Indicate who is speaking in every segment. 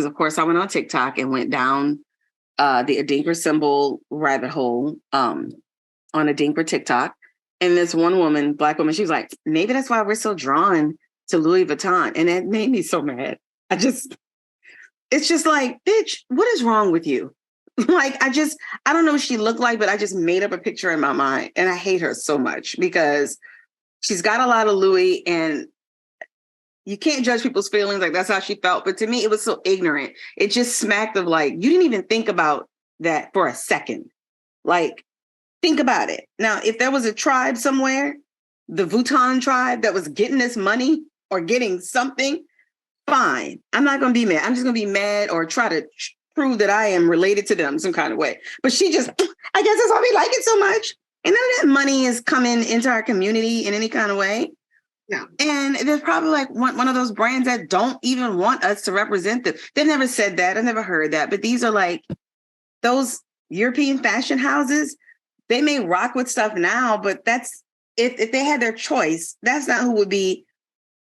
Speaker 1: because of course I went on TikTok and went down the Adinkra symbol rabbit hole on Adinkra TikTok. And this one woman, Black woman, she was like, maybe that's why we're so drawn to Louis Vuitton. And it made me so mad. It's just like, bitch, what is wrong with you? Like, I don't know what she looked like, but I just made up a picture in my mind. And I hate her so much because she's got a lot of Louis, and you can't judge people's feelings. Like, that's how she felt. But to me, it was so ignorant. It just smacked of like, you didn't even think about that for a second. Like, think about it. Now, if there was a tribe somewhere, the Vuitton tribe, that was getting this money or getting something, fine. I'm not going to be mad. I'm just going to be mad or try to prove that I am related to them some kind of way. But she just, I guess that's why we like it so much. And none of that money is coming into our community in any kind of way. No. And there's probably like one of those brands that don't even want us to represent them. They've never said that. I've never heard that. But these are like those European fashion houses. They may rock with stuff now, but that's if they had their choice, that's not who would be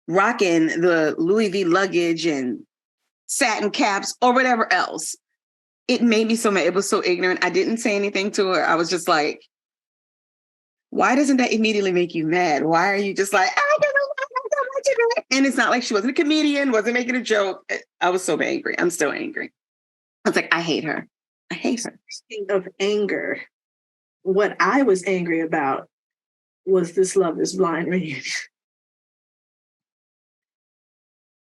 Speaker 1: rocking the Louis V luggage and satin caps or whatever else. It made me so mad. It was so ignorant. I didn't say anything to her. I was just like, why doesn't that immediately make you mad? Why are you just like, I don't know. And it's not like she wasn't a comedian, wasn't making a joke. I was so angry. I'm still angry. I was like, I hate her. I hate her.
Speaker 2: Speaking of anger, what I was angry about was this Love is Blind reunion.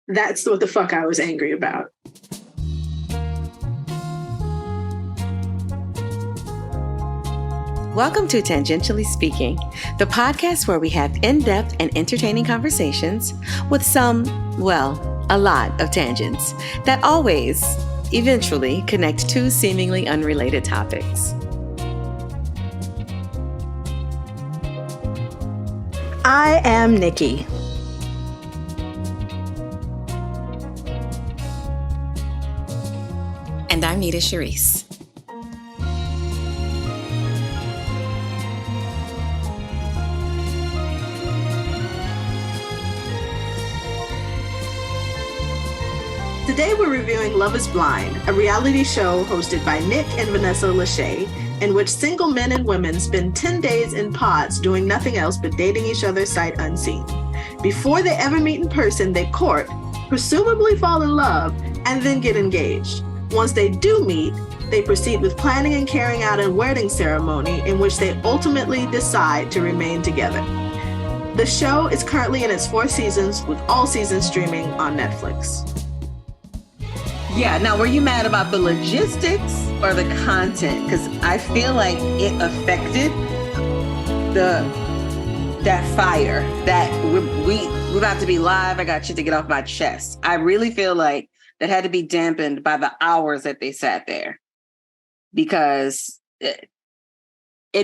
Speaker 2: That's what the fuck I was angry about.
Speaker 3: Welcome to Tangentially Speaking, the podcast where we have in-depth and entertaining conversations with some, well, a lot of tangents that always, eventually, connect two seemingly unrelated topics.
Speaker 2: I am Nikki.
Speaker 3: And I'm Nita Charisse.
Speaker 2: Today we're reviewing Love is Blind, a reality show hosted by Nick and Vanessa Lachey, in which single men and women spend 10 days in pods doing nothing else but dating each other sight unseen. Before they ever meet in person, they court, presumably fall in love, and then get engaged. Once they do meet, they proceed with planning and carrying out a wedding ceremony in which they ultimately decide to remain together. The show is currently in its 4 seasons, with all seasons streaming on Netflix.
Speaker 1: Yeah, now were you mad about the logistics or the content? Because I feel like it affected that fire that we're about to be live. I got shit to get off my chest. I really feel like that had to be dampened by the hours that they sat there, because it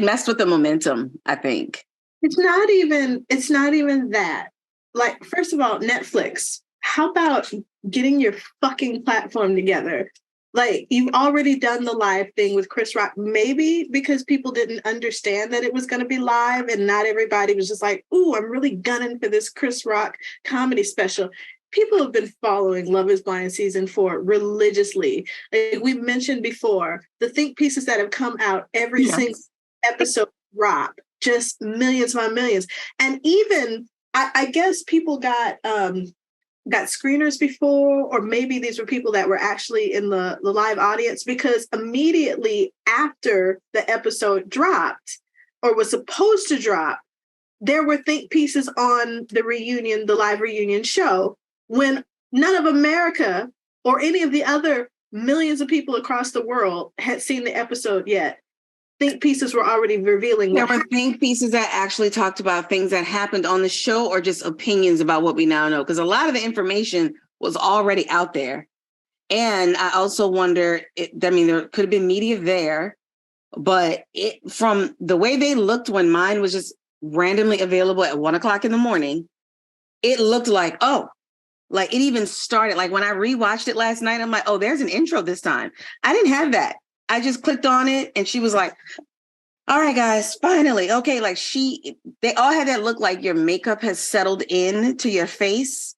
Speaker 1: messed with the momentum, I think.
Speaker 2: It's not even that. Like, first of all, Netflix, how about getting your fucking platform together? Like, you've already done the live thing with Chris Rock, maybe because people didn't understand that it was going to be live and not everybody was just like, ooh, I'm really gunning for this Chris Rock comedy special. People have been following Love is Blind season 4 religiously. Like we mentioned before, the think pieces that have come out every single episode drop, just millions upon millions. And even, I guess people got screeners before, or maybe these were people that were actually in the live audience, because immediately after the episode dropped or was supposed to drop, there were think pieces on the live reunion show, when none of America or any of the other millions of people across the world had seen the episode yet. Think pieces were already revealing.
Speaker 1: There were think pieces that actually talked about things that happened on the show, or just opinions about what we now know, because a lot of the information was already out there. And I also wonder, there could have been media there, but from the way they looked when mine was just randomly available at 1:00 in the morning, it looked like, like it even started. Like when I rewatched it last night, I'm like, oh, there's an intro this time. I didn't have that. I just clicked on it and she was like, all right, guys, finally. Okay. Like they all had that look like your makeup has settled in to your face.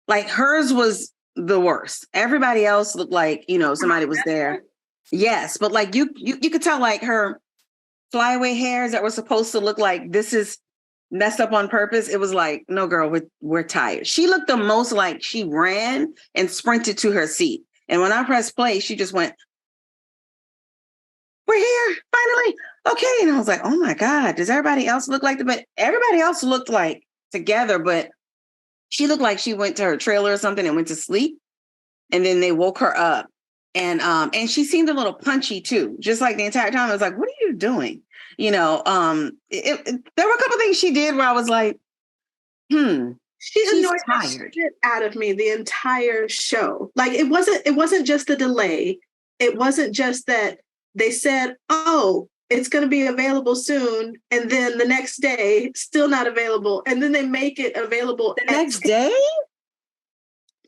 Speaker 1: Like hers was the worst. Everybody else looked like, somebody was there. Yes, but like you could tell like her flyaway hairs that were supposed to look like this is messed up on purpose. It was like, no, girl, we're tired. She looked the most like she ran and sprinted to her seat. And when I pressed play, she just went, we're here, finally. Okay. And I was like, oh my God, does everybody else look like that? But everybody else looked like together, but she looked like she went to her trailer or something and went to sleep. And then they woke her up. And she seemed a little punchy too, just like the entire time. I was like, what are you doing? There were a couple things she did where I was like,
Speaker 2: she annoyed the shit out of me the entire show. Like it wasn't just the delay. It wasn't just that they said, oh, it's going to be available soon. And then the next day, still not available. And then they make it available.
Speaker 1: The next day?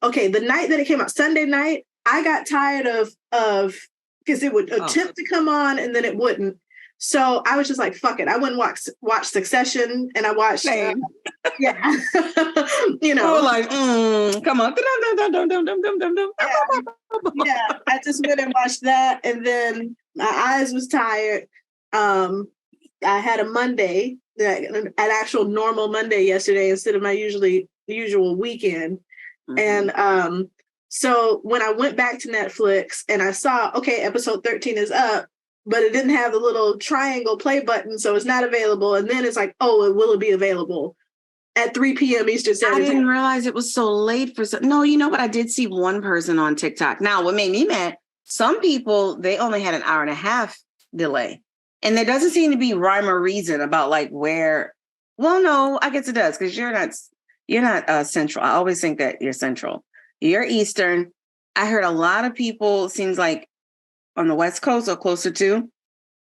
Speaker 2: Okay, the night that it came out, Sunday night, I got tired of because it would attempt to come on and then it wouldn't. So I was just like, fuck it. I wouldn't watch Succession, and I watched, yeah.
Speaker 1: We're like, come on.
Speaker 2: Yeah, I just went and watched that, and then my eyes was tired. I had a Monday, an actual normal Monday yesterday instead of my usual weekend. Mm-hmm. And so when I went back to Netflix and I saw, okay, episode 13 is up, but it didn't have the little triangle play button, so it's not available. And then it's like, oh, will it be available at 3 p.m. Eastern Standard Time?
Speaker 1: I didn't realize it was so late for some. No, you know what? I did see one person on TikTok. Now, what made me mad, some people, they only had an hour and a half delay. And there doesn't seem to be rhyme or reason about like where. Well, no, I guess it does, because you're not central. I always think that you're central. You're Eastern. I heard a lot of people, seems like on the West Coast or closer to,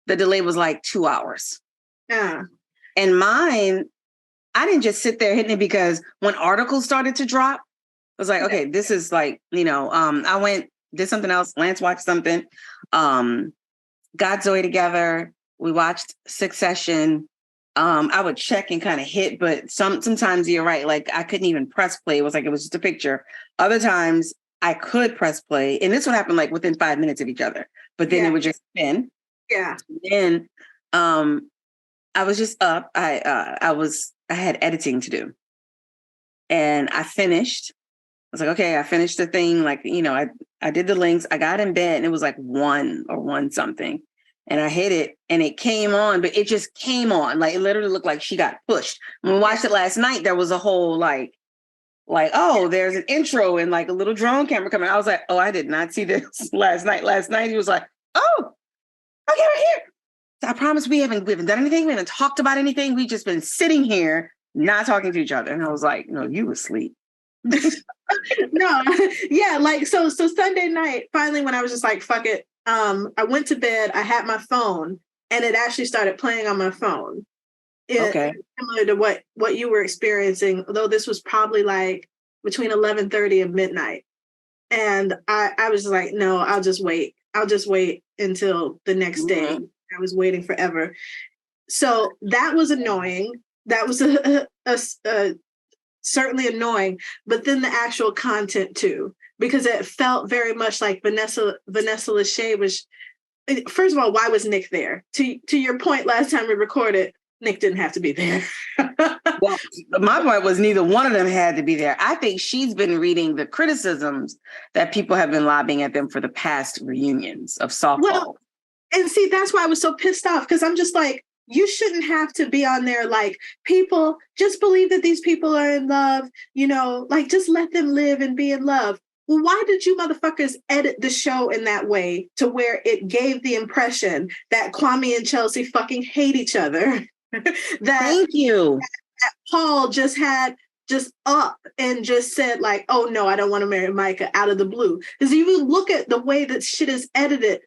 Speaker 1: the delay was like 2 hours.
Speaker 2: Yeah.
Speaker 1: And mine, I didn't just sit there hitting it because when articles started to drop, I was like, okay, this is like, I went, did something else. Lance watched something, got Zoe together. We watched Succession. I would check and kind of hit, but sometimes you're right. Like I couldn't even press play. It was just a picture. Other times I could press play. And this would happen like within 5 minutes of each other, but then it would just spin.
Speaker 2: Yeah.
Speaker 1: Then I was just up. I had editing to do, and I finished. I was like, okay, I finished the thing. Like, I did the links. I got in bed and it was like 1 something. And I hit it and it came on, but it just came on. Like it literally looked like she got pushed. When we watched it last night, there was a whole like, oh, there's an intro and like a little drone camera coming. I was like, oh, I did not see this last night. Last night he was like, oh, okay, right here. So I promise we haven't done anything. We haven't talked about anything. We've just been sitting here, not talking to each other. And I was like, no, you asleep.
Speaker 2: No, yeah, like so Sunday night, finally, when I was just like, fuck it. I went to bed, I had my phone, and it actually started playing on my phone.
Speaker 1: Okay.
Speaker 2: Similar to what you were experiencing, though this was probably like between 11:30 and midnight. And I was like, no, I'll just wait until the next day. I was waiting forever. So that was annoying. That was certainly annoying, but then the actual content too, because it felt very much like Vanessa Lachey was. First of all, why was Nick there? To your point, last time we recorded, Nick didn't have to be there.
Speaker 1: Well, my point was neither one of them had to be there. I think she's been reading the criticisms that people have been lobbing at them for the past reunions of softball.
Speaker 2: Well, and see, that's why I was so pissed off, because I'm just like, you shouldn't have to be on there like, people just believe that these people are in love, like just let them live and be in love. Well, why did you motherfuckers edit the show in that way to where it gave the impression that Kwame and Chelsea fucking hate each other?
Speaker 1: Thank you.
Speaker 2: That Paul just up and just said like, oh no, I don't want to marry Micah out of the blue. Because if you look at the way that shit is edited,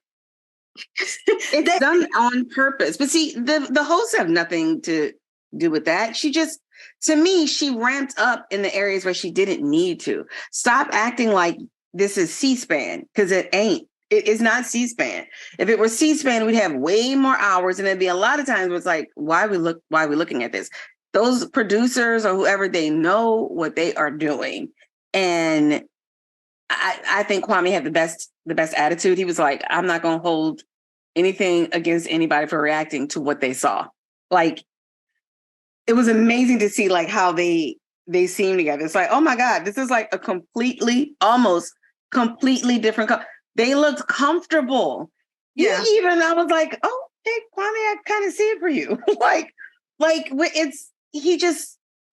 Speaker 1: it's done on purpose. But see, the hosts have nothing to do with that. To me, she ramped up in the areas where she didn't need to. Stop acting like this is C-SPAN, because it ain't. It is not C-SPAN. If it were C-SPAN, we'd have way more hours, and there'd be a lot of times where it's like, why are we looking at this? Those producers or whoever, they know what they are doing. And I think Kwame had the best attitude. He was like, I'm not going to hold anything against anybody for reacting to what they saw. Like, it was amazing to see like how they seem together. It's like, oh my God, this is like a almost completely different. They looked comfortable. Yeah. I was like, oh, hey, Kwame, I kind of see it for you.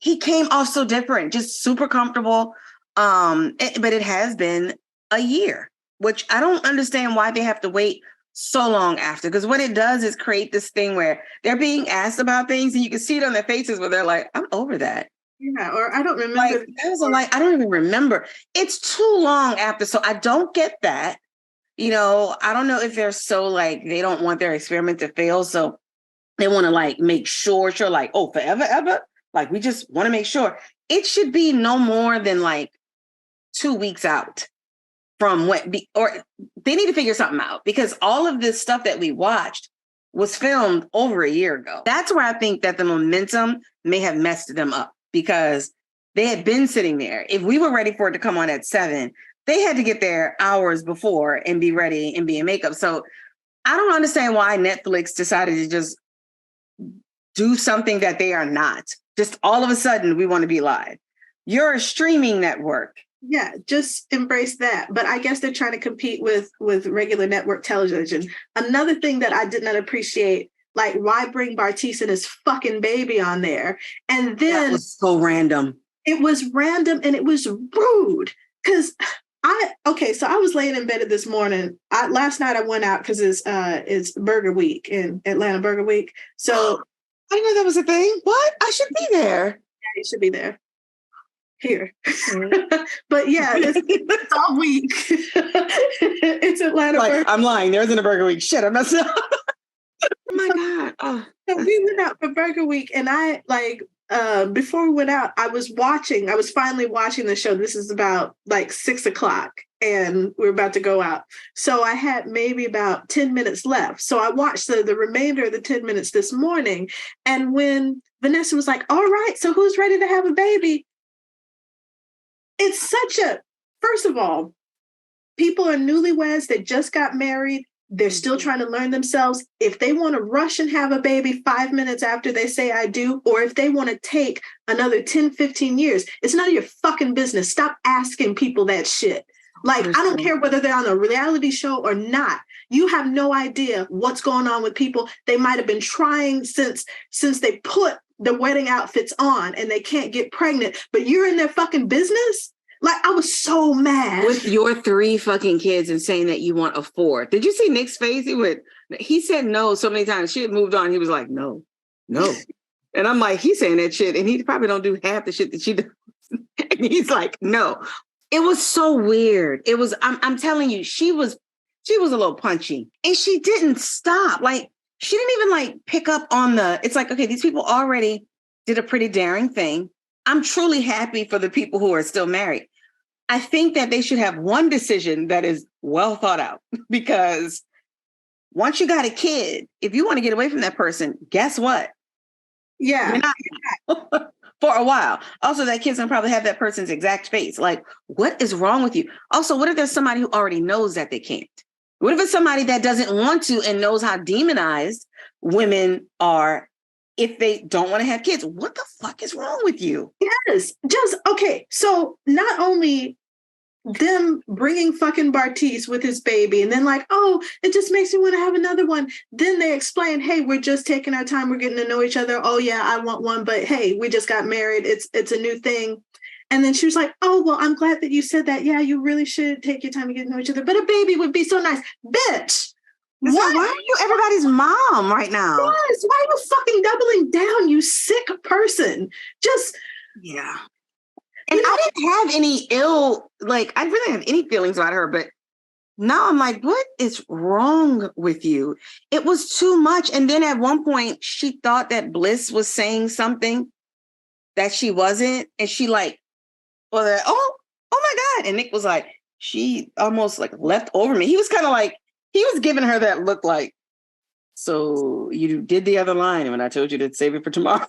Speaker 1: He came off so different, just super comfortable. But it has been a year, which I don't understand why they have to wait so long after, because what it does is create this thing where they're being asked about things and you can see it on their faces where they're like, I'm over that.
Speaker 2: Yeah, or I don't remember.
Speaker 1: I don't even remember. It's too long after, so I don't get that. I don't know if they're so like, they don't want their experiment to fail, so they want to like make sure like, oh, forever, ever? Like, we just want to make sure. It should be no more than like 2 weeks out from or they need to figure something out, because all of this stuff that we watched was filmed over a year ago. That's where I think that the momentum may have messed them up, because they had been sitting there. If we were ready for it to come on at 7, they had to get there hours before and be ready and be in makeup. So I don't understand why Netflix decided to just do something that they are not. Just all of a sudden, we want to be live. You're a streaming network.
Speaker 2: Yeah, just embrace that. But I guess they're trying to compete with regular network television. Another thing that I did not appreciate, like, why bring Bartise and his fucking baby on there? And then
Speaker 1: that was so random.
Speaker 2: It was random and it was rude. Because so I was laying in bed this morning. Last night I went out because it's Burger Week in Atlanta, Burger Week. So
Speaker 1: I didn't know that was a thing. What? I should be there.
Speaker 2: Yeah, you should be there. Here. But yeah, it's all week. It's Atlanta.
Speaker 1: Like, I'm lying. There isn't a Burger Week. Shit, I'm not. Oh my God. Oh.
Speaker 2: So we went out for Burger Week, and I before we went out, I was finally watching the show. This is about like 6:00 and we're about to go out. So I had maybe about 10 minutes left. So I watched the remainder of the 10 minutes this morning. And when Vanessa was like, all right, so who's ready to have a baby? It's first of all, people are newlyweds that just got married. They're still trying to learn themselves. If they want to rush and have a baby 5 minutes after they say I do, or if they want to take another 10, 15 years, it's none of your fucking business. Stop asking people that shit. Like, I don't care whether they're on a reality show or not. You have no idea what's going on with people. They might have been trying since they put the wedding outfits on and they can't get pregnant, but you're in their fucking business? Like, I was so mad.
Speaker 1: With your 3 fucking kids and saying that you want a 4th. Did you see Nick's face? He said no so many times. She had moved on. He was like, no. And I'm like, he's saying that shit and he probably don't do half the shit that she does. And he's like, no. It was so weird. It was, I'm telling you, she was a little punchy and she didn't stop. Like, she didn't even like pick up on it's like, okay, these people already did a pretty daring thing. I'm truly happy for the people who are still married. I think that they should have one decision that is well thought out, because once you got a kid, if you want to get away from that person, guess what?
Speaker 2: Yeah.
Speaker 1: You're not for a while. Also, that kid's gonna probably have that person's exact face. Like, what is wrong with you? Also, what if there's somebody who already knows that they can't? What if it's somebody that doesn't want to and knows how demonized women are if they don't want to have kids? What the fuck is wrong with you?
Speaker 2: Yes. Okay. So not only them bringing fucking Bartise with his baby and then like, oh, it just makes me want to have another one. Then they explain, hey, we're just taking our time. We're getting to know each other. Oh yeah, I want one, but hey, we just got married. It's a new thing. And then she was like, oh, well, I'm glad that you said that. Yeah, you really should take your time to get to know each other. But a baby would be so nice. Bitch.
Speaker 1: What? Why are you everybody's mom right now?
Speaker 2: Yes. Why are you fucking doubling down, you sick person?
Speaker 1: Yeah. And I didn't have any I really have any feelings about her, but now I'm like, what is wrong with you? It was too much. And then at one point she thought that Bliss was saying something that she wasn't. And she like, well, oh my God. And Nick was like, she almost like left over me. He was kind of like, he was giving her that look like, so you did the other line when I told you to save it for tomorrow.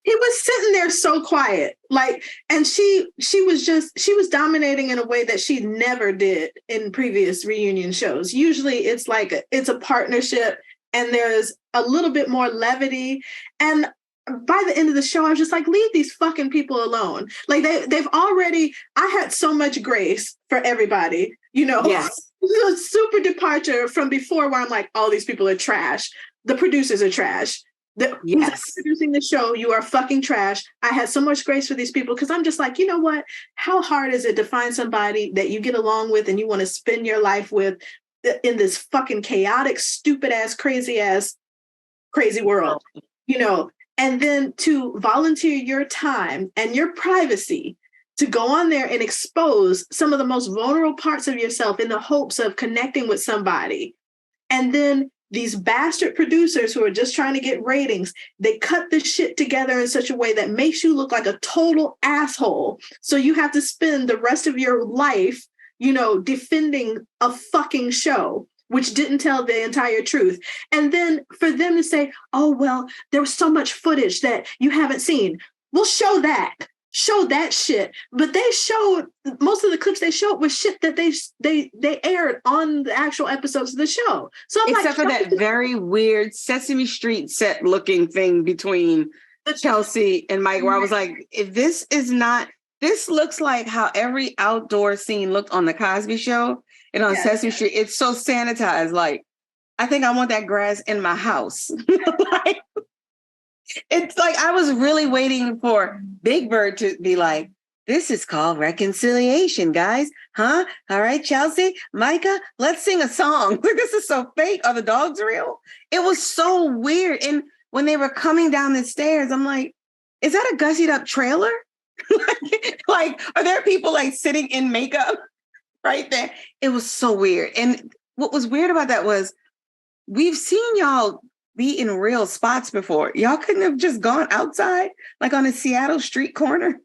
Speaker 2: He was sitting there so quiet, like, and she was dominating in a way that she never did in previous reunion shows. Usually it's like it's a partnership and there's a little bit more levity. And by the end of the show, I was just like, leave these fucking people alone. Like they've already, I had so much grace for everybody, you know.
Speaker 1: Yes.
Speaker 2: It was a super departure from before where I'm like, all these people are trash. The producers are trash. Who's producing the show, you are fucking trash. I had so much grace for these people because I'm just like, you know what? How hard is it to find somebody that you get along with and you want to spend your life with in this fucking chaotic, stupid ass, crazy world, you know? And then to volunteer your time and your privacy to go on there and expose some of the most vulnerable parts of yourself in the hopes of connecting with somebody. And then these bastard producers who are just trying to get ratings, they cut this shit together in such a way that makes you look like a total asshole. So you have to spend the rest of your life, you know, defending a fucking show, which didn't tell the entire truth. And then for them to say, oh, well, there was so much footage that you haven't seen. Well, show that shit. But they showed, most of the clips they showed was shit that they aired on the actual episodes of the show. So I'm
Speaker 1: except for that very weird Sesame Street set looking thing between Chelsea and Mike, where I was like, if this is not, this looks like how every outdoor scene looked on the Cosby Show and on Sesame Street. It's so sanitized. Like, I think I want that grass in my house. Like, it's like I was really waiting for Big Bird to be like, this is called reconciliation, guys. Huh? All right, Chelsea, Micah, let's sing a song. This is so fake. Are the dogs real? It was so weird. And when they were coming down the stairs, I'm like, is that a gussied up trailer? Like, are there people like sitting in makeup right there? It was so weird. And what was weird about that was we've seen y'all be in real spots before. Y'all couldn't have just gone outside, like on a Seattle street corner.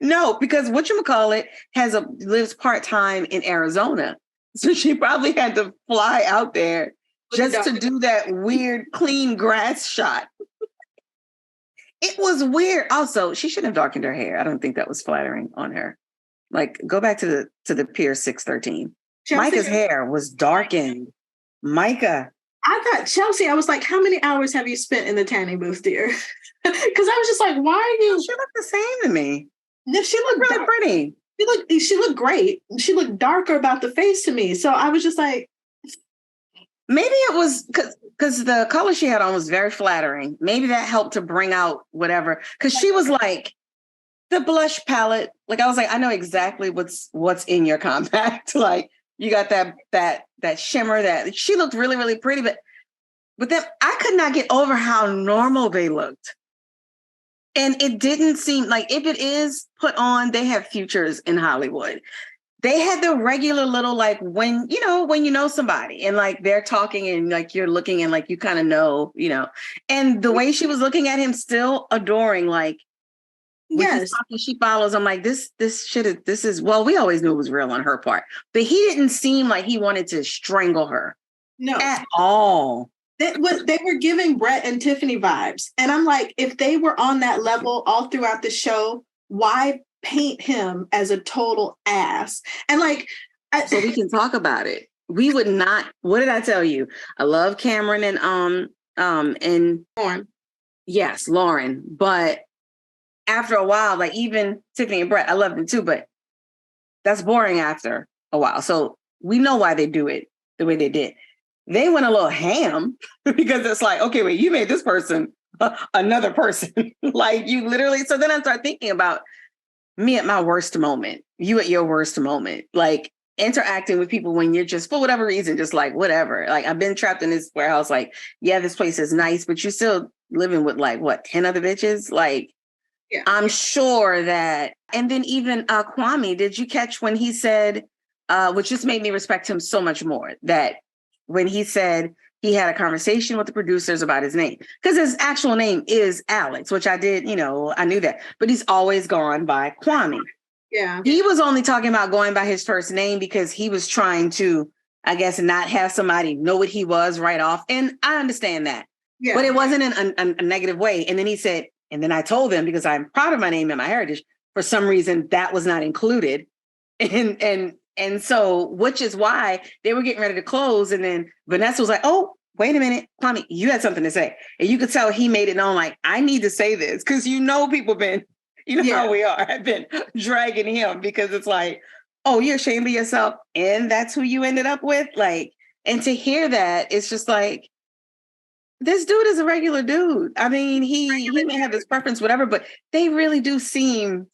Speaker 1: No, because whatchamacallit lives part-time in Arizona. So she probably had to fly out there just to do that weird clean grass shot. It was weird. Also, she shouldn't have darkened her hair. I don't think that was flattering on her. Like, go back to the Pier 613. Micah's hair was darkened. Micah.
Speaker 2: I thought, Chelsea, I was like, how many hours have you spent in the tanning booth, dear? Because I was just like, why are you?
Speaker 1: She looked the same to me.
Speaker 2: No, she looked
Speaker 1: really pretty.
Speaker 2: She looked great. She looked darker about the face to me. So I was just like,
Speaker 1: maybe it was because the color she had on was very flattering. Maybe that helped to bring out whatever. Because she was like the blush palette. Like I was like, I know exactly what's in your compact. Like you got that shimmer. That she looked really, really pretty. But then I could not get over how normal they looked. And it didn't seem like, if it is put on, they have futures in Hollywood. They had the regular little, like when you know somebody and like they're talking and like you're looking and like you kind of know, and the way she was looking at him, still adoring, like, yes, she follows. I'm like, this is, well, we always knew it was real on her part, but he didn't seem like he wanted to strangle her.
Speaker 2: No,
Speaker 1: at all.
Speaker 2: They were giving Brett and Tiffany vibes. And I'm like, if they were on that level all throughout the show, why paint him as a total ass? And like,
Speaker 1: so we can talk about it. We would not. What did I tell you? I love Cameron and
Speaker 2: Lauren.
Speaker 1: Yes, Lauren. But after a while, like even Tiffany and Brett, I love them too, but that's boring after a while. So we know why they do it the way they did. They went a little ham because it's like, okay, wait, you made this person another person. Like you literally. So then I start thinking about me at my worst moment, you at your worst moment, like interacting with people when you're just, for whatever reason, just like, whatever. Like I've been trapped in this warehouse. Like, yeah, this place is nice, but you're still living with like, what, 10 other bitches? Like, yeah. I'm sure that. And then even Kwame, did you catch when he said, which just made me respect him so much more, that when he said he had a conversation with the producers about his name, because his actual name is Alex, which I did, I knew that, but he's always gone by Kwame.
Speaker 2: Yeah.
Speaker 1: He was only talking about going by his first name because he was trying to, I guess, not have somebody know what he was right off. And I understand that, but it wasn't in a negative way. And then he said, And then I told them, because I'm proud of my name and my heritage, for some reason that was not included. And so, which is why they were getting ready to close. And then Vanessa was like, oh, wait a minute, Kwame, you had something to say. And you could tell he made it known, like, I need to say this, because people been, how we are, have been dragging him, because it's like, oh, you're ashamed of yourself, and that's who you ended up with? Like, and to hear that, it's just like, this dude is a regular dude. I mean, he may have his preference, whatever, but they really do seem...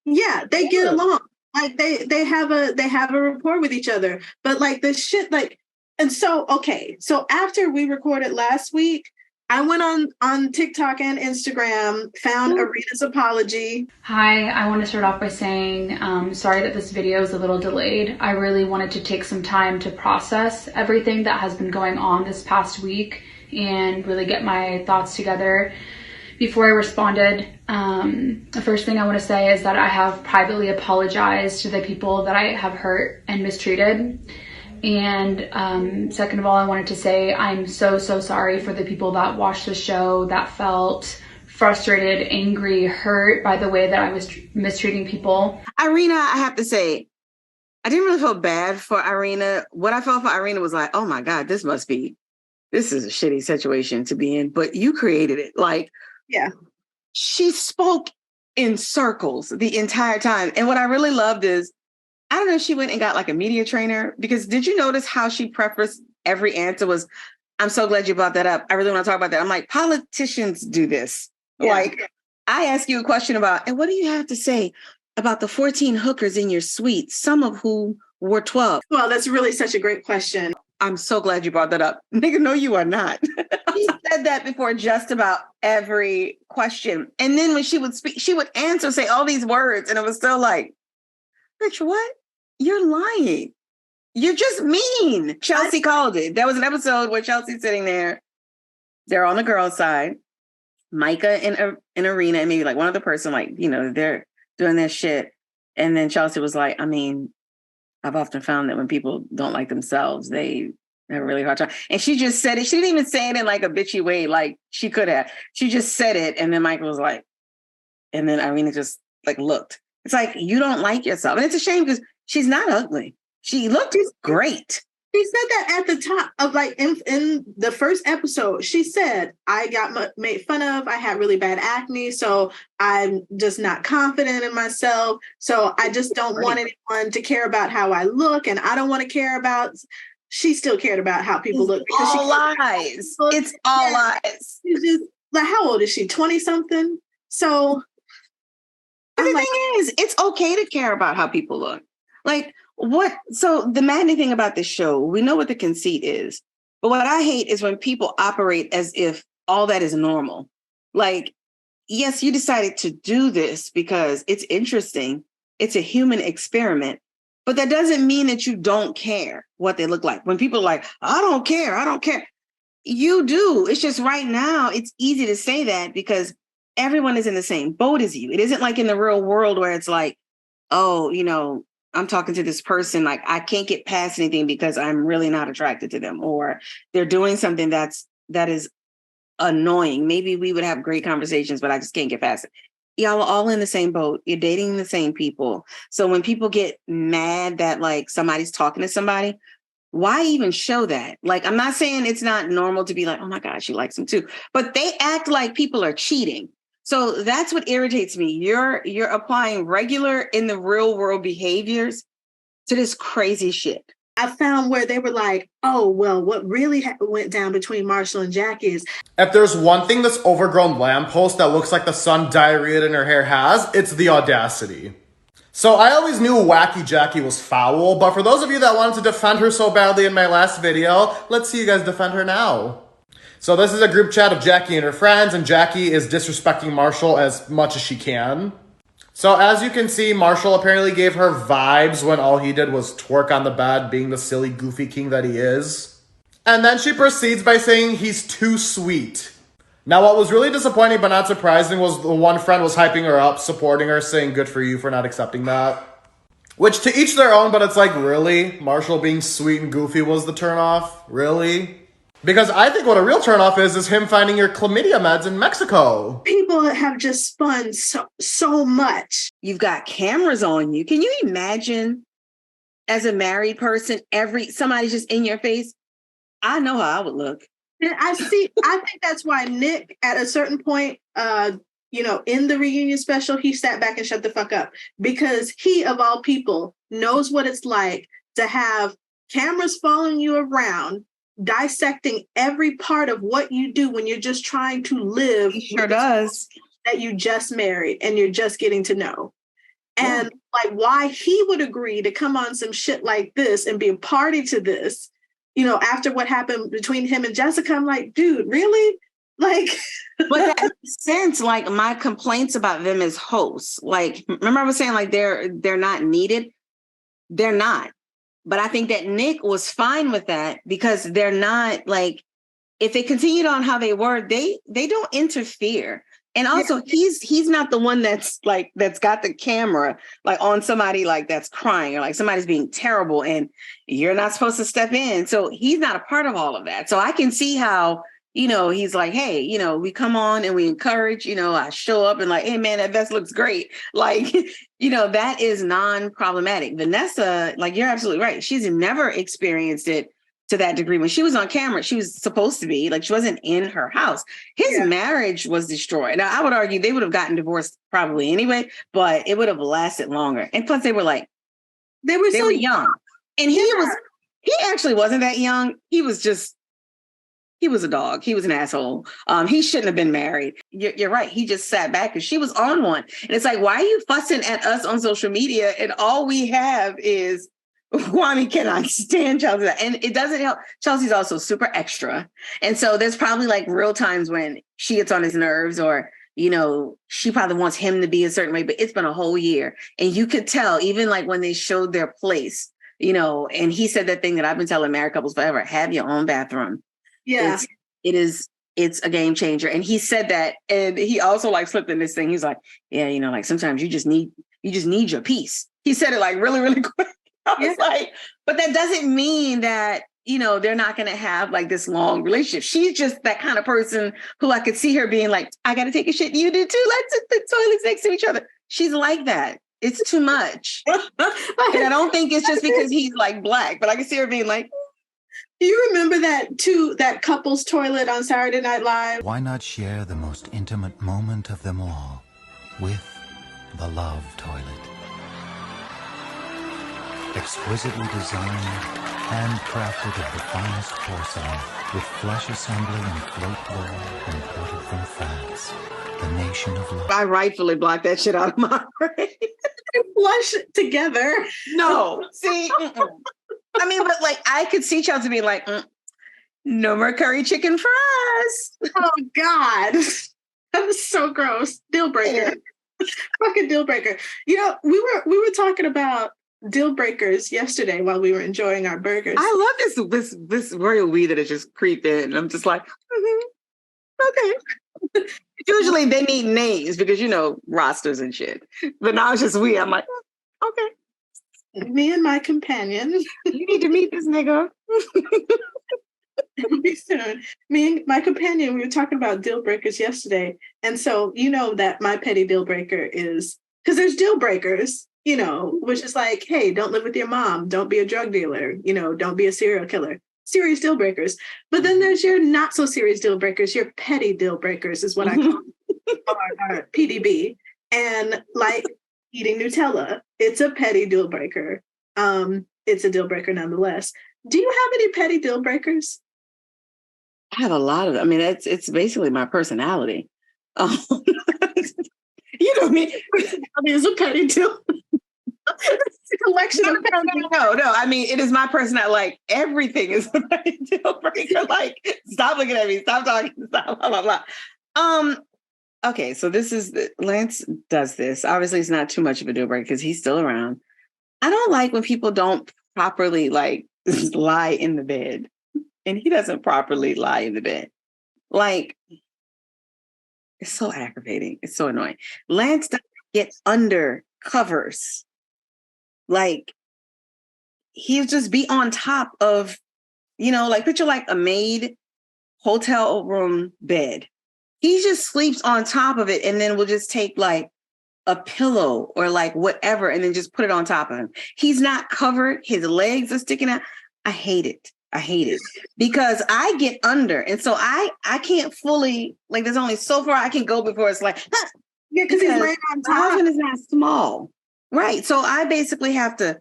Speaker 2: Yeah, they get along. Like, they have a rapport with each other. But like the shit, like, and so, okay. So after we recorded last week, I went on TikTok and Instagram, found Arena's apology.
Speaker 4: Hi, I want to start off by saying, sorry that this video is a little delayed. I really wanted to take some time to process everything that has been going on this past week and really get my thoughts together before I responded. The first thing I want to say is that I have privately apologized to the people that I have hurt and mistreated. And second of all, I wanted to say I'm so sorry for the people that watched the show that felt frustrated, angry, hurt by the way that I was mistreating people.
Speaker 1: Irina, I have to say, I didn't really feel bad for Irina. What I felt for Irina was like, oh my God, this is a shitty situation to be in, but you created it. Like,
Speaker 2: yeah,
Speaker 1: she spoke in circles the entire time. And what I really loved is, I don't know if she went and got like a media trainer, because did you notice how she prefaced every answer was, I'm so glad you brought that up. I really want to talk about that. I'm like, politicians do this. Yeah. Like, I ask you a question about, and what do you have to say about the 14 hookers in your suite, some of whom were 12?
Speaker 2: Well, that's really such a great question.
Speaker 1: I'm so glad you brought that up. Nigga, no, you are not. He said that before just about every question. And then when she would speak, she would answer, say all these words, and it was still like, Rich, what? You're lying. You're just mean. Chelsea called it. There was an episode where Chelsea's sitting there. They're on the girl's side. Micah and Arena, and maybe like one other person, like, they're doing their shit. And then Chelsea was like, I mean, I've often found that when people don't like themselves, they have a really hard time. And she just said it. She didn't even say it in like a bitchy way, like she could have. She just said it. And then Micah was like, and then Irina just like looked. It's like, you don't like yourself. And it's a shame, because she's not ugly. She looked great.
Speaker 2: She said that at the top of like in the first episode. She said, I got made fun of. I had really bad acne. So I'm just not confident in myself. So I just don't want anyone to care about how I look. And I don't want to care about... She still cared about how people look.
Speaker 1: Because all lies. It's all lies.
Speaker 2: She's just like, how old is she? 20 something? So...
Speaker 1: The thing is, it's okay to care about how people look. Like, what? So the maddening thing about this show, we know what the conceit is. But what I hate is when people operate as if all that is normal. Like, yes, you decided to do this because it's interesting. It's a human experiment. But that doesn't mean that you don't care what they look like. When people are like, I don't care. You do. It's just right now, it's easy to say that because everyone is in the same boat as you. It isn't like in the real world where it's like, oh, I'm talking to this person, like I can't get past anything because I'm really not attracted to them, or they're doing something that is annoying. Maybe we would have great conversations, but I just can't get past it. Y'all are all in the same boat. You're dating the same people. So when people get mad that like somebody's talking to somebody, why even show that? Like, I'm not saying it's not normal to be like, oh my God, she likes him too, but they act like people are cheating. So that's what irritates me. You're applying regular in the real world behaviors to this crazy shit.
Speaker 2: I found where they were like, oh, well, what really went down between Marshall and Jackie is...
Speaker 5: If there's one thing this overgrown lamppost that looks like the sun diarrhea in her hair has, it's the audacity. So I always knew Wacky Jackie was foul, but for those of you that wanted to defend her so badly in my last video, let's see you guys defend her now. So this is a group chat of Jackie and her friends, and Jackie is disrespecting Marshall as much as she can. So as you can see, Marshall apparently gave her vibes when all he did was twerk on the bed, being the silly, goofy king that he is. And then she proceeds by saying he's too sweet. Now what was really disappointing but not surprising was the one friend was hyping her up, supporting her, saying good for you for not accepting that. Which to each their own, but it's like, really? Marshall being sweet and goofy was the turnoff? Really? Because I think what a real turnoff is him finding your chlamydia meds in Mexico.
Speaker 2: People have just spun so much.
Speaker 1: You've got cameras on you. Can you imagine as a married person, somebody's just in your face? I know how I would look.
Speaker 2: And I think that's why Nick, at a certain point, in the reunion special, he sat back and shut the fuck up, because he, of all people, knows what it's like to have cameras following you around, dissecting every part of what you do when you're just trying to live.
Speaker 1: He sure does.
Speaker 2: That you just married and you're just getting to know. And like why he would agree to come on some shit like this and be a party to this, after what happened between him and Jessica, I'm like, dude, really? Like,
Speaker 1: but that makes sense. Like, my complaints about them as hosts, like, remember I was saying like they're not needed. They're not. But I think that Nick was fine with that, because they're not, like, if they continued on how they were, they don't interfere. And also, he's not the one that's got the camera like on somebody like that's crying, or like somebody's being terrible and you're not supposed to step in. So he's not a part of all of that. So I can see how, he's like, hey, we come on and we encourage, I show up and like, hey man, that vest looks great. Like, that is non-problematic. Vanessa, like, you're absolutely right. She's never experienced it to that degree. When she was on camera, she was supposed to be like, she wasn't in her house. His marriage was destroyed. Now, I would argue they would have gotten divorced probably anyway, but it would have lasted longer. And plus they were like, they were young. And he actually wasn't that young. He was a dog. He was an asshole. He shouldn't have been married. You're right. He just sat back and she was on one. And it's like, why are you fussing at us on social media? And all we have is, cannot stand Chelsea. And it doesn't help. Chelsea's also super extra. And so there's probably like real times when she gets on his nerves, or, she probably wants him to be a certain way, but it's been a whole year. And you could tell, even like when they showed their place, and he said that thing that I've been telling married couples forever, have your own bathroom.
Speaker 2: Yeah.
Speaker 1: It's a game changer. And he said that, and he also like slipped in this thing. He's like, yeah, like sometimes you just need your peace. He said it like really, really quick. I was like, but that doesn't mean that, they're not going to have like this long relationship. She's just that kind of person who I could see her being like, I got to take a shit. You do too. Let's sit the toilets next to each other. She's like that. It's too much. And I don't think it's just because he's like black, but I can see her being like,
Speaker 2: do you remember that couple's toilet on Saturday Night Live?
Speaker 6: Why not share the most intimate moment of them all with the love toilet? Exquisitely designed, handcrafted of the finest porcelain, with flush assembly and float bowl imported from France, the nation of love.
Speaker 1: I rightfully blocked that shit out of my brain.
Speaker 2: Flush together.
Speaker 1: No, see, I mean, but like I could see Chelsea being like, no more curry chicken fries.
Speaker 2: Oh God, that is so gross. Deal breaker. Fucking deal breaker. We were talking about deal breakers yesterday while we were enjoying our burgers.
Speaker 1: I love this royal we that has just creeped in. And I'm just like, okay. Usually they need names because rosters and shit. But now it's just we. I'm like, okay.
Speaker 2: Me and my companion.
Speaker 1: You need to meet this nigga.
Speaker 2: It'll be soon. Me and my companion, we were talking about deal breakers yesterday. And so that my petty deal breaker is, because there's deal breakers, which is like, hey, don't live with your mom. Don't be a drug dealer. Don't be a serial killer. Serious deal breakers. But then there's your not so serious deal breakers. Your petty deal breakers is what I call our PDB. And like eating Nutella, it's a petty deal breaker. It's a deal breaker nonetheless. Do you have any petty deal breakers?
Speaker 1: I have a lot of them. I mean, it's basically my personality. Me.
Speaker 2: I mean, it's a petty deal. It's a collection of petty.
Speaker 1: No. I mean, it is my personality. Like everything is a petty deal breaker. Like, stop looking at me. Stop talking. Stop. Blah blah blah. Okay, so Lance does this. Obviously, it's not too much of a deal breaker because he's still around. I don't like when people don't properly like lie in the bed, and he doesn't properly lie in the bed. Like, it's so aggravating. It's so annoying. Lance doesn't get under covers. Like, he'll just be on top of, like, picture like a maid hotel room bed. He just sleeps on top of it and then will just take like a pillow or like whatever and then just put it on top of him. He's not covered. His legs are sticking out. I hate it. I hate it because I get under. And so I can't fully, like, there's only so far I can go before it's like, huh,
Speaker 2: Yeah, because he's laying on
Speaker 1: my
Speaker 2: top.
Speaker 1: husband is not small. Right. So I basically have to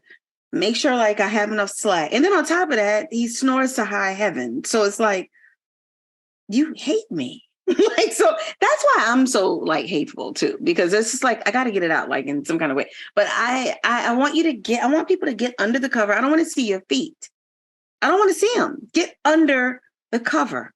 Speaker 1: make sure like I have enough slack. And then on top of that, he snores to high heaven. So it's like, you hate me. Like, so that's why I'm so like hateful too, because it's just like, I got to get it out like in some kind of way. But I want I want people to get under the cover. I don't want to see your feet. I don't want to see them. Get under the cover.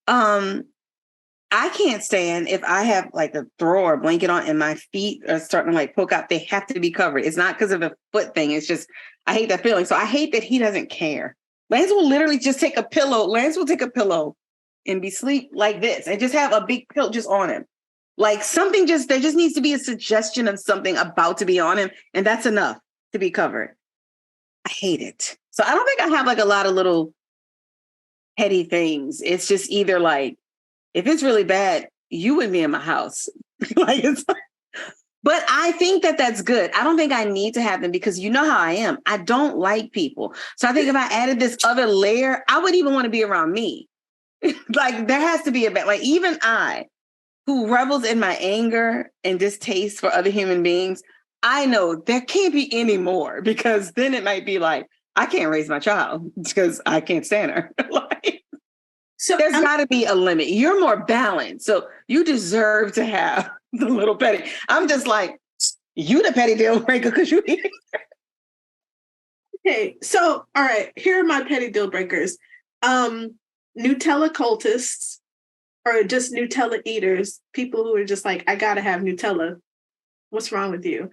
Speaker 1: I can't stand if I have like a throw or a blanket on and my feet are starting to like poke out. They have to be covered. It's not because of the foot thing. It's just, I hate that feeling. So I hate that he doesn't care. Lance will literally just take a pillow. Lance will take a pillow and be sleep like this and just have a big pillow just on him. Like something just, there just needs to be a suggestion of something about to be on him. And that's enough to be covered. I hate it. So I don't think I have like a lot of little petty things. It's just either like, if it's really bad, you wouldn't be in my house. Like it's, but I think that that's good. I don't think I need to have them because you know how I am. I don't like people. So I think if I added this other layer, I wouldn't even want to be around me. Like there has to be a bit, like even I, who revels in my anger and distaste for other human beings, I know there can't be any more because then it might be like, I can't raise my child because I can't stand her. Like, so there's got to be a limit. You're more balanced. So you deserve to have the little petty. I'm just like, you the petty deal breaker because you.
Speaker 2: Okay, so all right, here are my petty deal breakers. Nutella cultists or just Nutella eaters, people who are just like, I gotta have Nutella. What's wrong with you?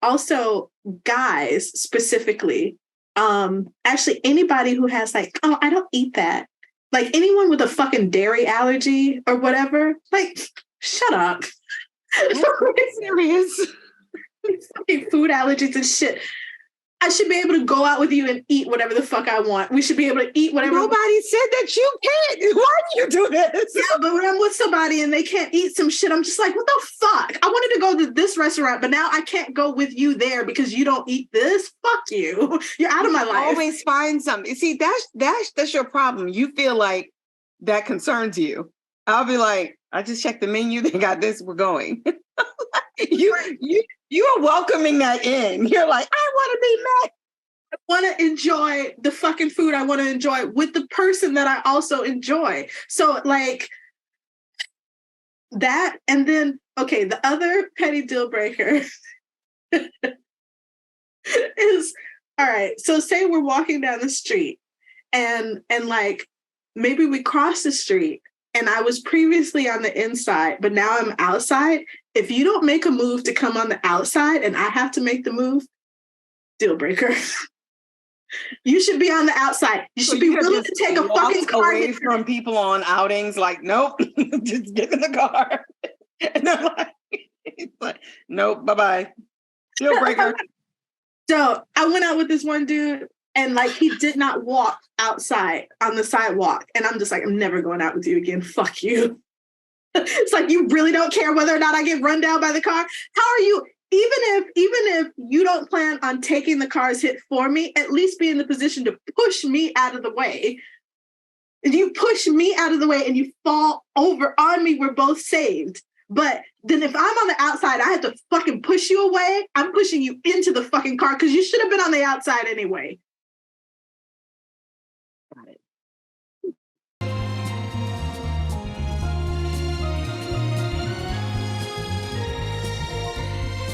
Speaker 2: Also guys specifically, actually anybody who has like, oh, I don't eat that. Like anyone with a fucking dairy allergy or whatever, like, shut up. Serious. Fucking food allergies and shit. I should be able to go out with you and eat whatever the fuck I want. We should be able to eat whatever.
Speaker 1: Nobody said that you can't. Why do you do this?
Speaker 2: Yeah, but when I'm with somebody and they can't eat some shit, I'm just like, what the fuck? I wanted to go to this restaurant, but now I can't go with you there because you don't eat this. Fuck you. You're out of my life.
Speaker 1: Always find something. See, that's your problem. You feel like that concerns you. I'll be like, I just checked the menu. They got this. We're going. You are welcoming that in. You're like, I want to be met.
Speaker 2: I want to enjoy the fucking food I want to enjoy with the person that I also enjoy. So like that. And then, okay, the other petty deal breaker is, all right, so say we're walking down the street and like maybe we cross the street and I was previously on the inside, but now I'm outside. If you don't make a move to come on the outside and I have to make the move, deal breaker. You should be on the outside. You should be willing to take a fucking car
Speaker 1: away from people on outings. Like, nope, just get in the car. And I'm like, nope, bye-bye. Deal breaker.
Speaker 2: So I went out with this one dude and like he did not walk outside on the sidewalk. And I'm just like, I'm never going out with you again. Fuck you. It's like, you really don't care whether or not I get run down by the car. How are you? Even if you don't plan on taking the car's hit for me, at least be in the position to push me out of the way. If you push me out of the way and you fall over on me, we're both saved. But then if I'm on the outside, I have to fucking push you away. I'm pushing you into the fucking car because you should have been on the outside anyway.
Speaker 1: Got it.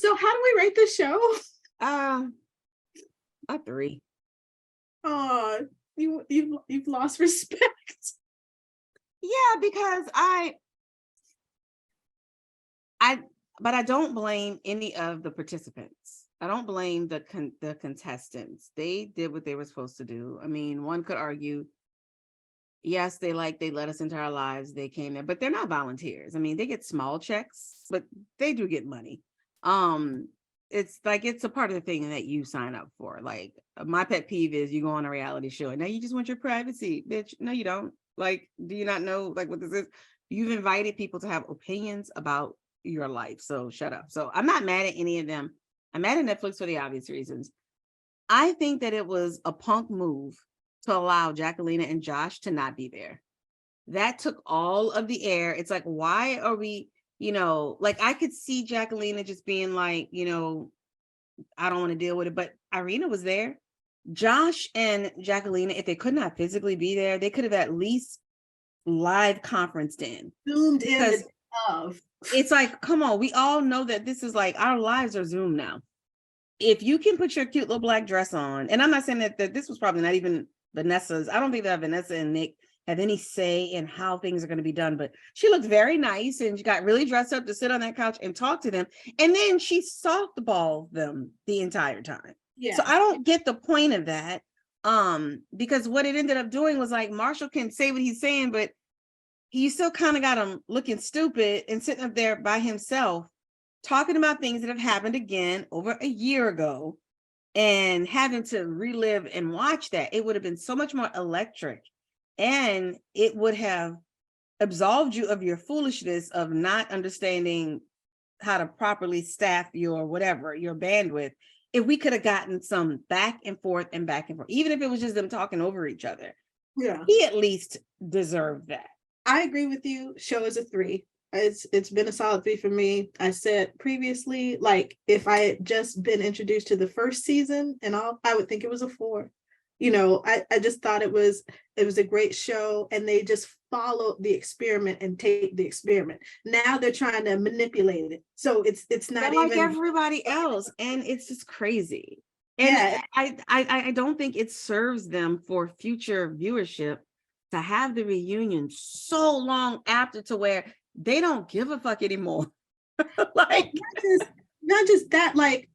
Speaker 2: So how do we rate this show?
Speaker 1: A 3.
Speaker 2: Oh, you've lost respect.
Speaker 1: Yeah, because but I don't blame any of the participants. I don't blame the contestants. They did what they were supposed to do. I mean, one could argue, yes, they let us into our lives. They came there, but they're not volunteers. I mean, they get small checks, but they do get money. It's like, it's a part of the thing that you sign up for. Like, my pet peeve is you go on a reality show and now you just want your privacy, bitch. No, you don't. Like, do you not know like what this is? You've invited people to have opinions about your life. So shut up. So I'm not mad at any of them. I'm mad at Netflix for the obvious reasons. I think that it was a punk move to allow Jacqueline and Josh to not be there. That took all of the air. It's like, why are we, like I could see Jacqueline just being like, I don't want to deal with it. But Irina was there. Josh and Jacqueline, if they could not physically be there, they could have at least live conferenced in.
Speaker 2: Zoomed in
Speaker 1: Because
Speaker 2: of.
Speaker 1: it's like, come on, we all know that this is like our lives are Zoom now. If you can put your cute little black dress on, and I'm not saying that this was probably not even Vanessa's. I don't think that Vanessa and Nick have any say in how things are going to be done, but she looked very nice and she got really dressed up to sit on that couch and talk to them. And then she softballed them the entire time.
Speaker 2: Yeah.
Speaker 1: So I don't get the point of that. Because what it ended up doing was like Marshall can say what he's saying, but he still kind of got him looking stupid and sitting up there by himself, talking about things that have happened again over a year ago and having to relive and watch that. It would have been so much more electric and it would have absolved you of your foolishness of not understanding how to properly staff your whatever, your bandwidth. If we could have gotten some back and forth, even if it was just them talking over each other, he at least deserved that.
Speaker 2: I agree with you. Show is a 3. It's been a solid 3 for me. I said previously, like if I had just been introduced to the first season and all, I would think it was a 4. I just thought it was a great show, and they just followed the experiment and take the experiment. Now they're trying to manipulate it, so it's not
Speaker 1: like
Speaker 2: even
Speaker 1: everybody else, and it's just crazy. And I don't think it serves them for future viewership to have the reunion so long after to where they don't give a fuck anymore. Like
Speaker 2: not just that, like,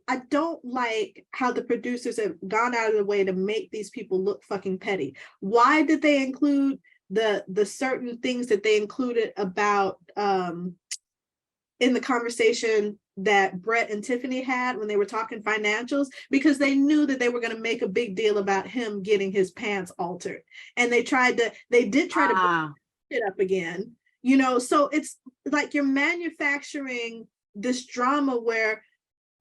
Speaker 2: I don't like how the producers have gone out of the way to make these people look fucking petty. Why did they include the certain things that they included about in the conversation that Brett and Tiffany had when they were talking financials? Because they knew that they were going to make a big deal about him getting his pants altered, and they did try to bring it up again, so it's like you're manufacturing this drama where,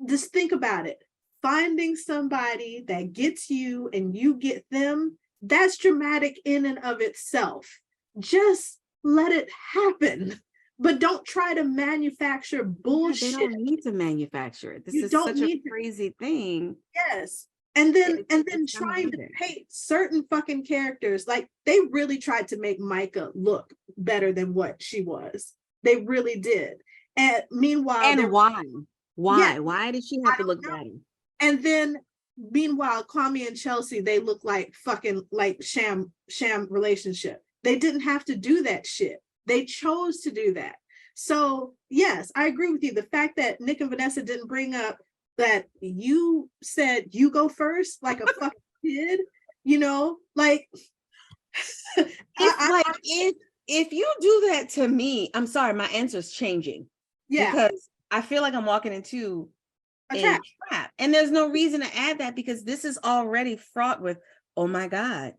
Speaker 2: just think about it, finding somebody that gets you and you get them, that's dramatic in and of itself. Just let it happen. But don't try to manufacture bullshit.
Speaker 1: They don't need to manufacture it. This is such a crazy thing.
Speaker 2: Yes. And then trying to paint certain fucking characters, like they really tried to make Micah look better than what she was. They really did. And meanwhile,
Speaker 1: and why did she have to look better?
Speaker 2: And then meanwhile, Kwame and Chelsea, they look like fucking like sham relationship. They didn't have to do that shit. They chose to do that. So yes, I agree with you. The fact that Nick and Vanessa didn't bring up that you said you go first like a fucking kid, like
Speaker 1: if you do that to me, I'm sorry, my answer's changing.
Speaker 2: Yeah.
Speaker 1: Because I feel like I'm walking into a trap. And there's no reason to add that because this is already fraught with, oh my God.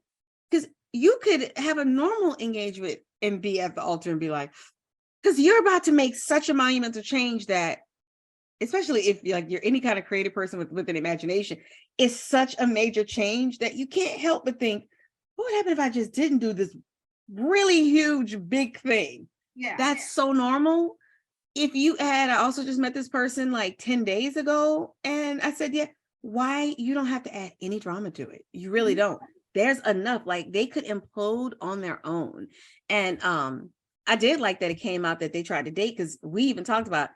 Speaker 1: Because you could have a normal engagement and be at the altar and be like, because you're about to make such a monumental change that, especially if you're any kind of creative person with an imagination, it's such a major change that you can't help but think, what would happen if I just didn't do this really huge, big thing?
Speaker 2: Yeah.
Speaker 1: That's so normal. If you had, I also just met this person like 10 days ago, and I said, yeah, why? You don't have to add any drama to it. You really don't. There's enough, like they could implode on their own. And I did like that it came out that they tried to date, because we even talked about,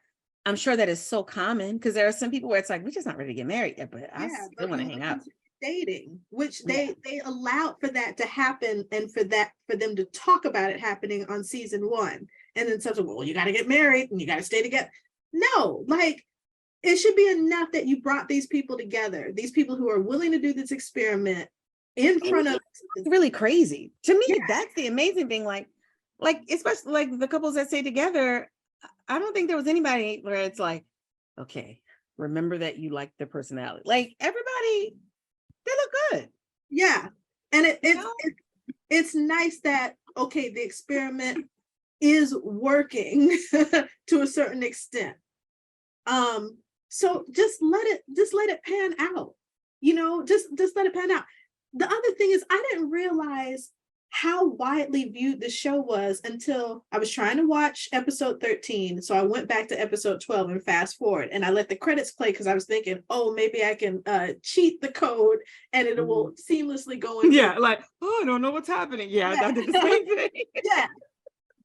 Speaker 1: I'm sure that is so common, because there are some people where it's like, we're just not ready to get married yet, but I still want to hang out.
Speaker 2: Dating, which they allowed for that to happen, and for them to talk about it happening on season 1. And then subsequently, well, you got to get married and you got to stay together. No, like it should be enough that you brought these people together, these people who are willing to do this experiment in front of.
Speaker 1: It's really crazy to me. Yeah. That's the amazing thing. Like especially like the couples that stay together. I don't think there was anybody where it's like, okay, remember that you like their personality. Like everybody, they look good.
Speaker 2: Yeah, and it's nice that, okay, the experiment is working to a certain extent. So just let it pan out, just let it pan out. The other thing is, I didn't realize how widely viewed the show was until I was trying to watch episode 13. So I went back to episode 12 and fast forward, and I let the credits play because I was thinking, oh, maybe I can cheat the code and it will seamlessly go into
Speaker 3: like, oh, I don't know what's happening. Yeah. I did the same thing.
Speaker 2: Yeah.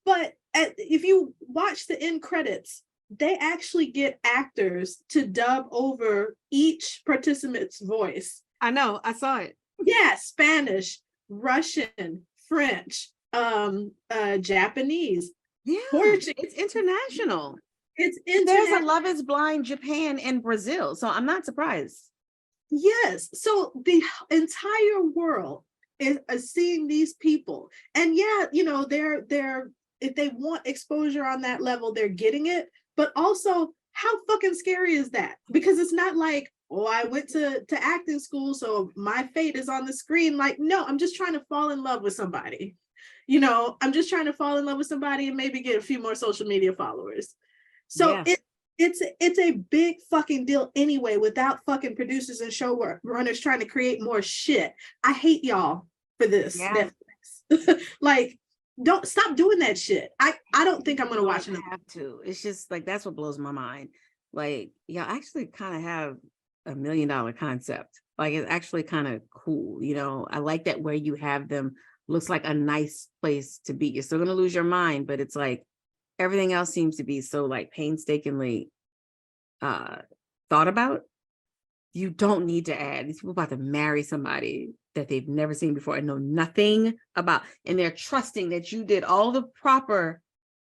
Speaker 2: But if you watch the end credits, they actually get actors to dub over each participant's voice.
Speaker 3: I know, I saw it.
Speaker 2: Yeah, Spanish, Russian, French, Japanese.
Speaker 3: Yeah,
Speaker 2: Portuguese.
Speaker 3: it's international.
Speaker 2: It's
Speaker 3: There's a Love is Blind Japan and Brazil, so I'm not surprised.
Speaker 2: Yes, so the entire world is seeing these people, and yeah, they're if they want exposure on that level, they're getting it. But also, how fucking scary is that? Because it's not like, oh, I went to acting school, so my fate is on the screen. Like, no, I'm just trying to fall in love with somebody. I'm just trying to fall in love with somebody and maybe get a few more social media followers. So it's a big fucking deal anyway, without fucking producers and showrunners trying to create more shit. I hate y'all for this.
Speaker 3: Yeah.
Speaker 2: Like, don't stop doing that shit. I don't think I'm gonna watch it.
Speaker 3: Have to. It's just like, that's what blows my mind. Like, y'all actually kind of have $1 million concept. Like, it's actually kind of cool. I like that where you have them looks like a nice place to be. You're still gonna lose your mind, but it's like everything else seems to be so like painstakingly thought about. You don't need to add. These people about to marry somebody that they've never seen before and know nothing about, and they're trusting that you did all the proper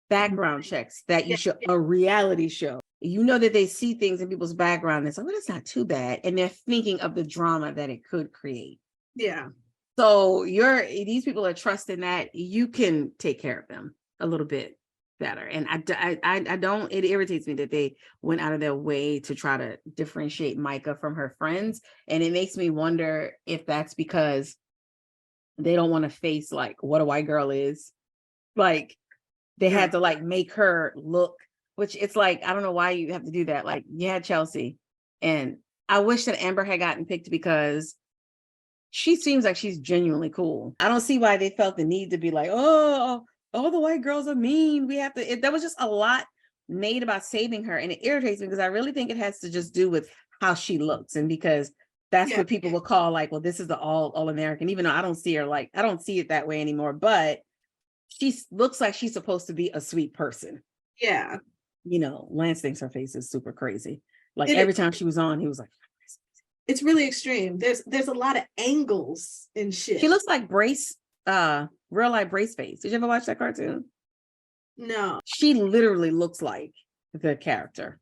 Speaker 3: background checks that you should. A reality show, that they see things in people's background and say, well, that's not too bad, and they're thinking of the drama that it could create.
Speaker 2: Yeah.
Speaker 3: So these people are trusting that you can take care of them a little bit better. And I don't, it irritates me that they went out of their way to try to differentiate Micah from her friends. And it makes me wonder if that's because they don't want to face like what a white girl is. Like, they had to like make her look, which it's like, I don't know why you have to do that. Like, you had Chelsea, and I wish that Amber had gotten picked because she seems like she's genuinely cool. I don't see why they felt the need to be like, oh, all the white girls are mean. We have to. There was just a lot made about saving her, and it irritates me because I really think it has to just do with how she looks, and because that's what people will call like, well, this is the all American. Even though I don't see her like, I don't see it that way anymore. But she looks like she's supposed to be a sweet person.
Speaker 2: Yeah.
Speaker 3: Lance thinks her face is super crazy. Like, every time she was on, he was like,
Speaker 2: it's really extreme. There's a lot of angles and shit.
Speaker 3: She looks like Brace, real life Brace face. Did you ever watch that cartoon?
Speaker 2: No.
Speaker 3: She literally looks like the character.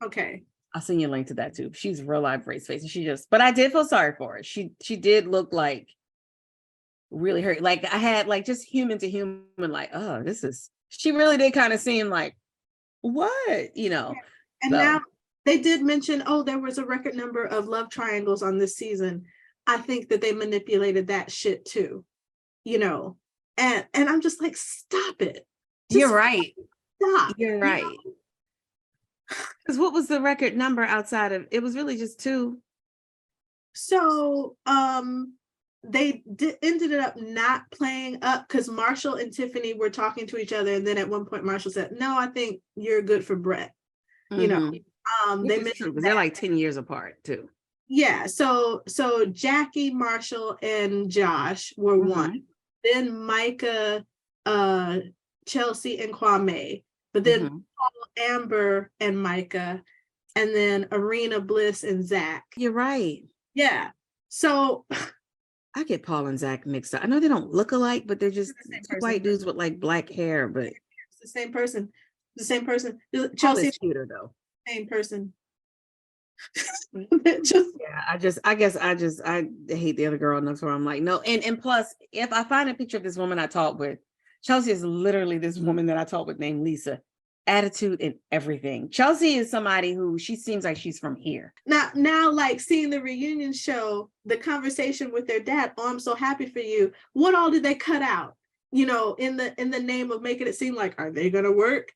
Speaker 2: Okay.
Speaker 3: I'll send you a link to that too. She's real life Brace face. And but I did feel sorry for her. She did look like really hurt. Like, I had like just human to human, like, oh, she really did kind of seem like, what? And
Speaker 2: now they did mention, there was a record number of love triangles on this season. I think that they manipulated that shit too, and I'm just like, stop it.
Speaker 3: You're right.
Speaker 2: Stop.
Speaker 3: You're right. Because what was the record number outside of, it was really just 2.
Speaker 2: So they ended up not playing up because Marshall and Tiffany were talking to each other, and then at one point Marshall said, no, I think you're good for Brett. They mentioned
Speaker 3: they're like 10 years apart too.
Speaker 2: Yeah, so Jackie, Marshall, and Josh were one. Then Micah, Chelsea, and Kwame. But then Paul, Amber, and Micah, and then Arena, Bliss, and Zach.
Speaker 3: You're right.
Speaker 2: Yeah. So
Speaker 3: I get Paul and Zach mixed up. I know they don't look alike, but they're just white dudes with like black hair. But
Speaker 2: it's the same person.
Speaker 3: Chelsea is cuter though.
Speaker 2: Same person.
Speaker 3: I guess I hate the other girl enough where I'm like, no. And plus, if I find a picture of this woman I talked with, Chelsea is literally this woman that I talked with named Lisa.
Speaker 1: attitude and everything. Chelsea is somebody who she seems like she's from here.
Speaker 2: Now, like seeing the reunion show, the conversation with their dad, oh, I'm so happy for you. What all did they cut out? You know, in the name of making it seem like, are they gonna work?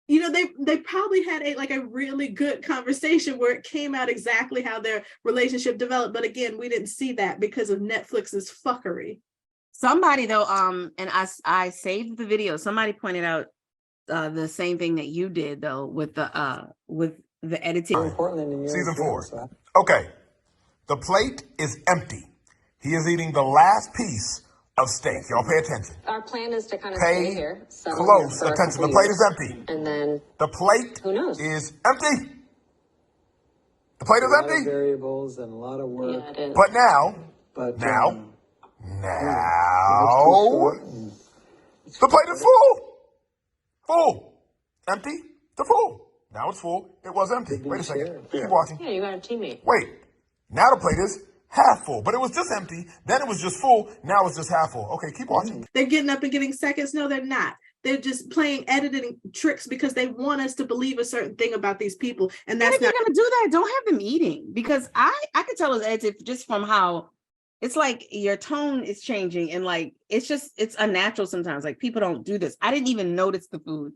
Speaker 2: You know, they probably had a really good conversation where it came out exactly how their relationship developed. But again, we didn't see that because of Netflix's fuckery.
Speaker 1: Somebody though, and I saved the video. Somebody pointed out the same thing that you did though with the editing.
Speaker 7: Season 4. Okay, the plate is empty. He is eating the last piece of steak. Y'all pay attention.
Speaker 8: Our plan is to kind of stay here.
Speaker 7: Close attention. The plate is empty.
Speaker 8: And then
Speaker 7: the plate
Speaker 8: who knows?
Speaker 7: Is empty. The plate is empty.
Speaker 9: Variables and a lot of work.
Speaker 8: Yeah, it is.
Speaker 7: But now, the plate is full. Full. Empty to full. Now it's full. It was empty. Wait a second. Keep watching.
Speaker 8: Yeah, you got a teammate.
Speaker 7: Wait. Now the plate is half full, but it was just empty. Then it was just full. Now it's just half full. Okay, keep watching.
Speaker 2: They're getting up and getting seconds. No, they're not. They're just playing editing tricks because they want us to believe a certain thing about these people. And that's
Speaker 1: not going to do that. Don't have them eating, because I could tell it's edited just from how it's like your tone is changing, and like it's unnatural sometimes. Like people don't do this. I didn't even notice the food.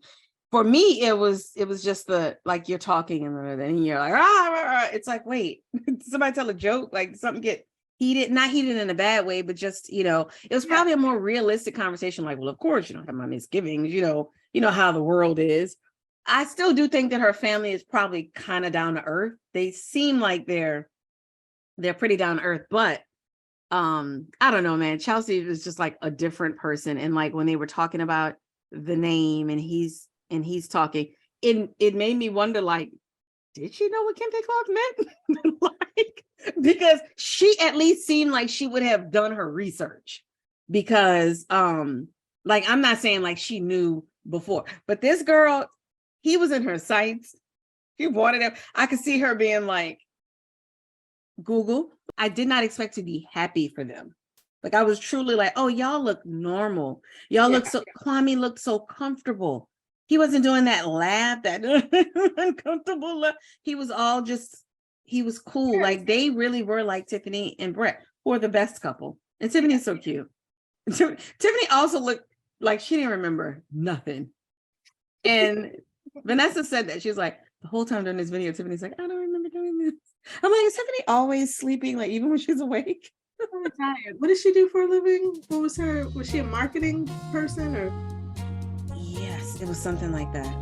Speaker 1: For me, it was just the like you're talking and then you're like it's like, wait, somebody tell a joke, like something get heated, not heated in a bad way, but just, you know, it was probably a more realistic conversation. Like, well, of course you don't have my misgivings, you know how the world is. I still do think that her family is probably kind of down to earth. They seem like they're pretty down to earth, but I don't know, man. Chelsea was just like a different person. And like when they were talking about the name and he's talking, it made me wonder, like, did she know what kente cloth meant? Like, because she at least seemed like she would have done her research, because like I'm not saying like she knew before, but this girl, he was in her sights. She wanted him. I could see her being like, Google. I did not expect to be happy for them. Like I was truly like, oh, y'all look normal. Y'all look so, Kwame looked so comfortable. He wasn't doing that laugh, that uncomfortable laugh. He was all just, he was cool. Yeah. Like they really were like Tiffany and Brett, who are the best couple. And Tiffany's so cute. Tiffany also looked like she didn't remember nothing. And Vanessa said that. She was like, the whole time during this video, Tiffany's like, I don't remember doing this. I'm like, is Tiffany always sleeping, like even when she's awake?
Speaker 2: I'm tired. What did she do for a living? What was her, was she a marketing person or?
Speaker 1: Yes, it was something like that.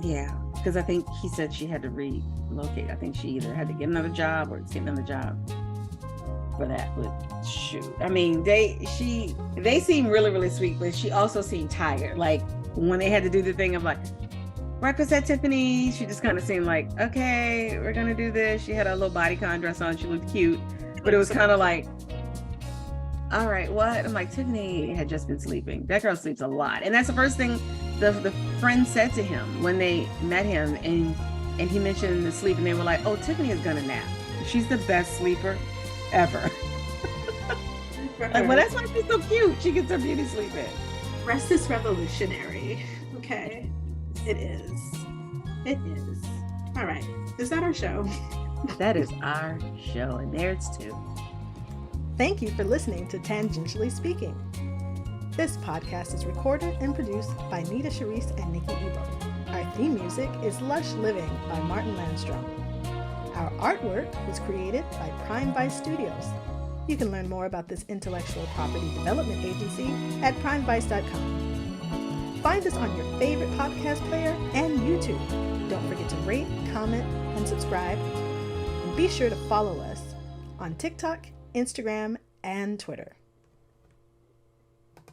Speaker 1: Yeah, because I think he said she had to relocate. I think she either had to get another job or get another job for that. But shoot, I mean, they seem really, really sweet, but she also seemed tired. Like when they had to do the thing of like, breakfast at Tiffany, she just kind of seemed like, okay, we're gonna do this. She had a little bodycon dress on. She looked cute, but it was kind of like, all right, what? I'm like, Tiffany had just been sleeping. That girl sleeps a lot. And that's the first thing the friend said to him when they met him, and he mentioned the sleep, and they were like, oh, Tiffany is gonna nap. She's the best sleeper ever. Like, well, that's why she's so cute. She gets her beauty sleep in.
Speaker 2: Rest is revolutionary. Okay. It is. It is. All right. Is that our show?
Speaker 1: That is our show, and there's two.
Speaker 10: Thank you for listening to Tangentially Speaking. This podcast is recorded and produced by Nita Sharice and Nikki Ebo. Our theme music is Lush Living by Martin Landstrom. Our artwork was created by Prime Vice Studios. You can learn more about this intellectual property development agency at primevice.com. Find us on your favorite podcast player and YouTube. Don't forget to rate, comment, and subscribe. And be sure to follow us on TikTok, Instagram, and Twitter.